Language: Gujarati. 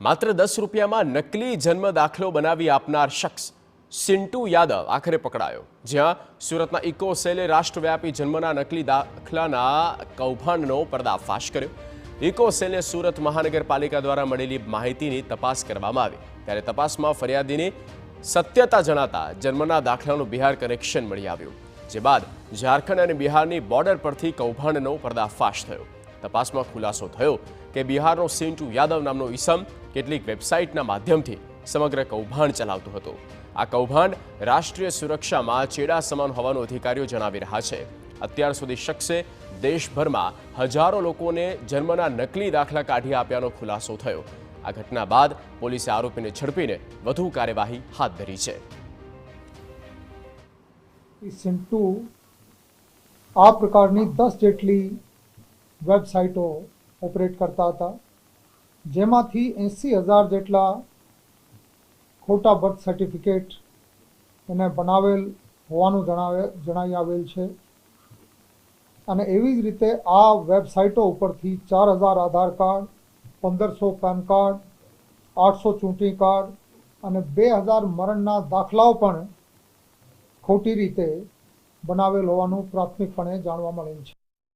માત્ર 10 રૂપિયામાં નકલી જન્મ દાખલો બનાવી આપનાર શખ્સ સિન્ટુ યાદવ આખરે પકડાયો, જ્યાં સુરતના ઇકોસેલે રાષ્ટ્રવ્યાપી જન્મના નકલી દાખલાના કૌભાંડનો પર્દાફાશ કર્યો। ઇકોસેલે સુરત મહાનગરપાલિકા દ્વારા મળેલી માહિતીની તપાસ કરવામાં આવી, ત્યારે તપાસમાં ફરિયાદીની સત્યતા જણાતા જન્મના દાખલાનું બિહાર કનેક્શન મળી આવ્યું, જે બાદ ઝારખંડ અને બિહારની બોર્ડર પરથી કૌભાંડનો પર્દાફાશ થયો। તપાસમાં ખુલાસો થયો કે બિહારનો સિન્ટુ યાદવ નામનો ઈસમ કેટલીક વેબસાઇટના માધ્યમથી સમગ્ર કૌભાંડ ચલાવતો હતો। આ કૌભાંડ રાષ્ટ્રીય સુરક્ષામાં ચેડા સમાન હોવાનું અધિકારીઓ જણાવી રહ્યા છે। અત્યાર સુધી શખ્સે દેશભરમાં હજારો લોકોને જન્મના નકલી દાખલા કાઢી આપ્યાનો ખુલાસો થયો। આ ઘટના બાદ પોલીસે આરોપીને ઝડપીને વધુ કાર્યવાહી હાથ ધરી છે। સિન્ટુ આ પ્રકારની 10 જેટલી વેબસાઇટો ઓપરેટ કરતા હતા, જેમાંથી 80,000 જેટલા ખોટા બર્થ સર્ટિફિકેટ એને બનાવેલ હોવાનું જણાવી આવેલ છે। અને એવી જ રીતે આ વેબસાઇટો ઉપરથી 4,000 આધાર કાર્ડ, 1,500 પેન કાર્ડ, 800 ચૂંટણી કાર્ડ અને 2,000 મરણના દાખલાઓ પણ ખોટી રીતે બનાવેલ હોવાનું પ્રાથમિકપણે જાણવા મળેલ છે।